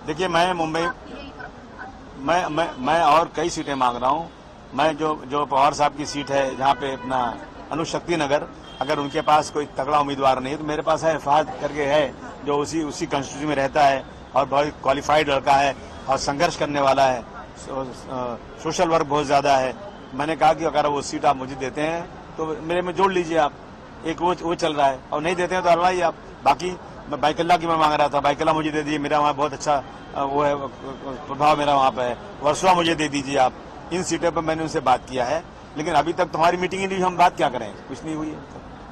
देखिए मैं मुंबई मैं और कई सीटें मांग रहा हूँ। मैं जो पवार साहब की सीट है जहाँ पे अपना अनुशक्ति नगर, अगर उनके पास कोई तगड़ा उम्मीदवार नहीं है तो मेरे पास है फहद करके है जो उसी कंस्टिट्यूंसी में रहता है और बहुत क्वालिफाइड लड़का है और संघर्ष करने वाला है, सोशल वर्क बहुत ज्यादा है। मैंने कहा कि अगर वो सीट आप मुझे देते हैं तो मेरे में जोड़ लीजिए आप। एक वो चल रहा है और नहीं देते हैं तो हलवाई आप। बाकी मैं बाइकल्ला की मैं मांग रहा था, बाइकल्ला मुझे दे दीजिए, मेरा वहाँ बहुत अच्छा वो है प्रभाव मेरा वहाँ पे है। वर्सोवा मुझे दे दीजिए आप। इन सीटों पर मैंने उनसे बात किया है, लेकिन अभी तक तुम्हारी मीटिंग ही नहीं, हम बात क्या करें, कुछ नहीं हुई है।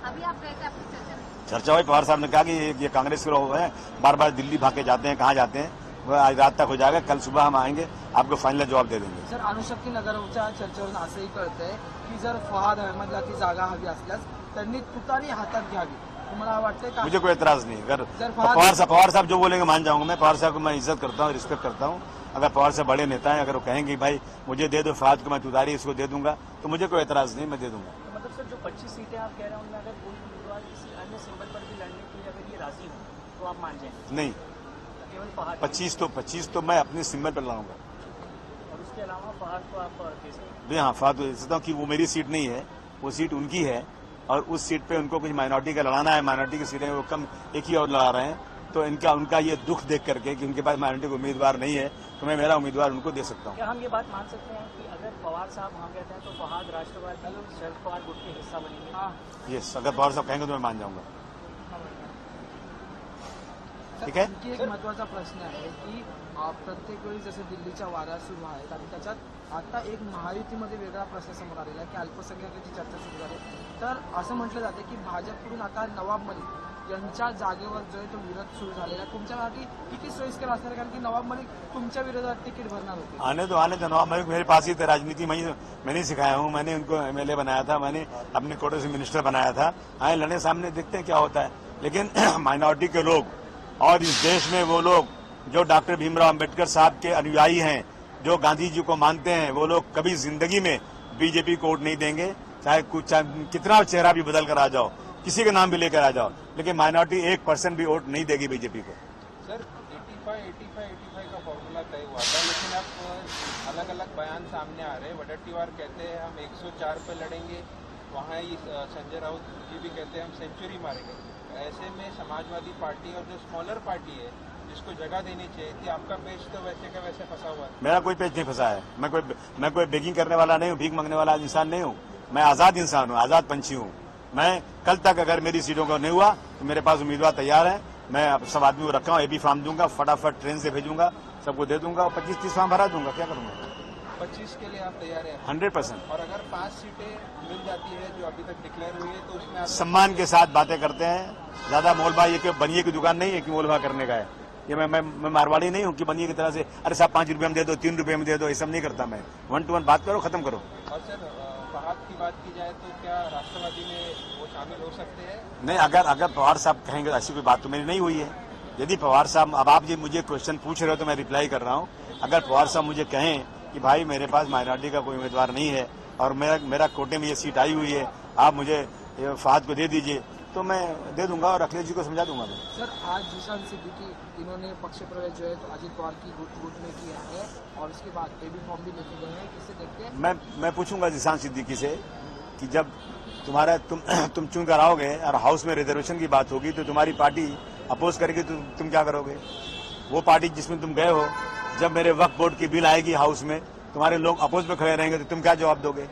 अभी आप गए थे अपनी चर्चा हुई, पवार साहब ने कहा कि ये कांग्रेस के लोग हैं, बार बार दिल्ली भागे जाते हैं, कहाँ जाते हैं, वह आज रात तक हो जाएगा, कल सुबह हम आएंगे, आपको फाइनल जवाब दे देंगे। सर, अनुशक्ती नगरच्या चर्चेवरून असंही कळतंय की जर फहाद अहमदला ती जागा हवी असल्यास त्यांनी तुतारी हातात घ्यावी, तुम्हाला वाटतंय का? मुझे कोई एतराज नहीं। अगर पवार साहब जो बोलेंगे मान जाऊंगा मैं। पवार साहब को मैं इज्जत करता हूँ, रिस्पेक्ट करता हूँ। अगर पवार साहब बड़े नेता हैं, अगर वो कहेंगे भाई मुझे दे दो फहाद को, मैं तुतारी इसको दे दूंगा, तो मुझे कोई एतराज नहीं, मैं दे दूंगा। मतलब सर जो 25 सीटें आप कह रहे हैं उनमें अगर कोई उम्मीदवार किसी अन्य सिंबल पर भी लड़ने के लिए अगर ये राजी हो तो आप मान जाएंगे? नहीं, केवल फहाद 25 तो मैं अपने सिंबल पर लाऊंगा। और उसके अलावा फहाद को आप दे सकते हैं? हाँ, फहाद को दे सकता हूँ कि वो मेरी सीट नहीं है, वो सीट उनकी है और उस सीट पे उनको कुछ माइनॉरिटी का लड़ाना है। माइनॉरिटी की सीटें वो कम एक ही और लड़ा रहे हैं, तो उनका ये दुख देख करके कि उनके पास माइनॉरिटी का उम्मीदवार नहीं है, तो मैं मेरा उम्मीदवार उनको दे सकता हूँ। क्या हम ये बात मान सकते हैं कि अगर पवार साहब हाँ कहते हैं तो फहाद राष्ट्रवादी शरद पवार गुट के हिस्सा बनेंगे? हाँ। यस, अगर पवार साहब कहेंगे तो मैं मान जाऊंगा। ठीक है। आणखी एक महत्वाचा प्रश्न आहे की प्रत्येक वेळी जसं दिल्लीच्या वाऱ्या सुरू आहेत आणि त्याच्यात आता एक महायुतीमध्ये वेगळा प्रश्न समोर आलेला आहे की अल्पसंख्याकाची चर्चा सुरू झाली, तर असं म्हटलं जाते की भाजपकडून आता नवाब मलिक यांच्या जागेवर जो आहे तो विरोध सुरू झालेला आहे। तुमच्यासाठी किती सोयीस्कर असणार, कारण की नवाब मलिक तुमच्या विरोधात तिकीट भरणार होते? आने दो। नवाब मलिक मेरे पास ही थे, राजनीति मैंने सिखाया हूँ, मैंने उनको एमएलए बनाया था, मैंने अपने कोटे से मिनिस्टर बनाया था। आए लड़ने सामने, देखते हैं क्या होता है। लेकिन माइनॉरिटी के लोग और इस देश में वो लोग जो डॉक्टर भीमराव अंबेडकर साहब के अनुयायी हैं, जो गांधी जी को मानते हैं, वो लोग कभी जिंदगी में बीजेपी को वोट नहीं देंगे, चाहे कितना चेहरा भी बदल कर आ जाओ, किसी का नाम भी लेकर आ जाओ, लेकिन माइनॉरिटी 1% भी वोट नहीं देगी बीजेपी को। सर 85 का फॉर्मूला तय हुआ था, लेकिन अब अलग अलग बयान सामने आ रहे हैं। वडेट्टीवार कहते हैं हम 104 पे लड़ेंगे, वहाँ संजय राउत जी भी कहते हैं हम सेंचुरी मारेंगे। ऐसे में समाजवादी पार्टी और जो स्मॉलर पार्टी है जिसको जगह देनी चाहिए थी, आपका पेज तो वैसे का वैसे फंसा हुआ है। मेरा कोई पेज नहीं फंसा है। मैं कोई बेगिंग करने वाला नहीं हूँ, भीख मांगने वाला इंसान नहीं हूँ। मैं आजाद इंसान हूँ, आजाद पंछी हूँ। मैं कल तक अगर मेरी सीटों का नहीं हुआ तो मेरे पास उम्मीदवार तैयार है। मैं सब आदमी को रखा हूँ, एबी फॉर्म दूंगा, फटाफट ट्रेन से भेजूंगा, सबको दे दूंगा और 25-30 फॉर्म भरा दूंगा। क्या करूंगा? 25 के लिए आप तैयार हैं? 100%। और अगर 5 सीटें मिल जाती है जो अभी तक डिक्लेयर हुई है तो उसमें आप सम्मान के साथ बातें करते हैं। ज्यादा मोलभाव ये बनिए की दुकान नहीं है कि मोलभाव करने का है। ये मैं मारवाड़ी नहीं हूँ कि बनिए की तरह से अरे साहब 5 रुपये में दे दो, 3 रुपये में दे दो, ये सब नहीं करता मैं। 1 to 1 बात करो, खत्म करो। और सर फहाद की बात की जाए तो क्या राष्ट्रवादी में वो शामिल हो सकते हैं? नहीं, अगर पवार साहब कहेंगे ऐसी कोई बात तो मेरी नहीं हुई है। यदि पवार साहब, अब आप जी मुझे क्वेश्चन पूछ रहे हो तो मैं रिप्लाई कर रहा हूँ। अगर पवार साहब मुझे कहें कि भाई मेरे पास माइनॉरिटी का कोई उम्मीदवार नहीं है और मेरा कोटे में ये सीट आई हुई है, आप मुझे फहाद को दे दीजिए, तो मैं दे दूंगा और अखिलेश जी को समझा दूंगा मैं। सर, आज जिशान सिद्दीकी इन्होंने पक्ष प्रवेश जो है तो अजित पवार की गुट में किया है और उसके बाद एबी फॉर्म भी लेके गए हैं, किससे देखते हैं? मैं पूछूंगा जिशान सिद्दीकी से कि जब तुम चुन कर आओगे और हाउस में रिजर्वेशन की बात होगी तो तुम्हारी पार्टी अपोज करेगी तो तुम क्या करोगे? वो पार्टी जिसमें तुम गए हो, जब मेरे वक्फ बोर्ड की बिल आएगी हाउस में, तुम्हारे लोग अपोज में खड़े रहेंगे तो तुम क्या जवाब दोगे?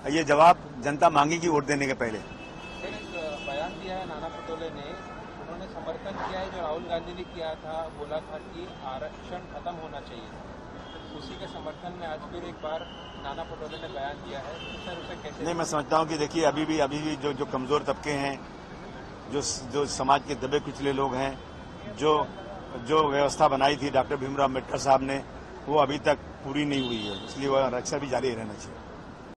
ये जवाब जनता मांगेगी वोट देने के पहले। बयान दिया है नाना पटोले ने, उन्होंने समर्थन किया है जो राहुल गांधी ने किया था, बोला था कि आरक्षण खत्म होना चाहिए। उसी के समर्थन में आज फिर एक बार नाना पटोले ने बयान दिया है। तो सर उसे कैसे? नहीं, मैं समझता हूँ कि देखिए अभी भी जो कमजोर तबके हैं, जो समाज के दबे कुचले लोग हैं, जो व्यवस्था बनाई थी डॉक्टर भीमराव अम्बेडकर साहब ने, वो अभी तक पूरी नहीं हुई है, इसलिए वह रक्षा भी जारी रहना चाहिए।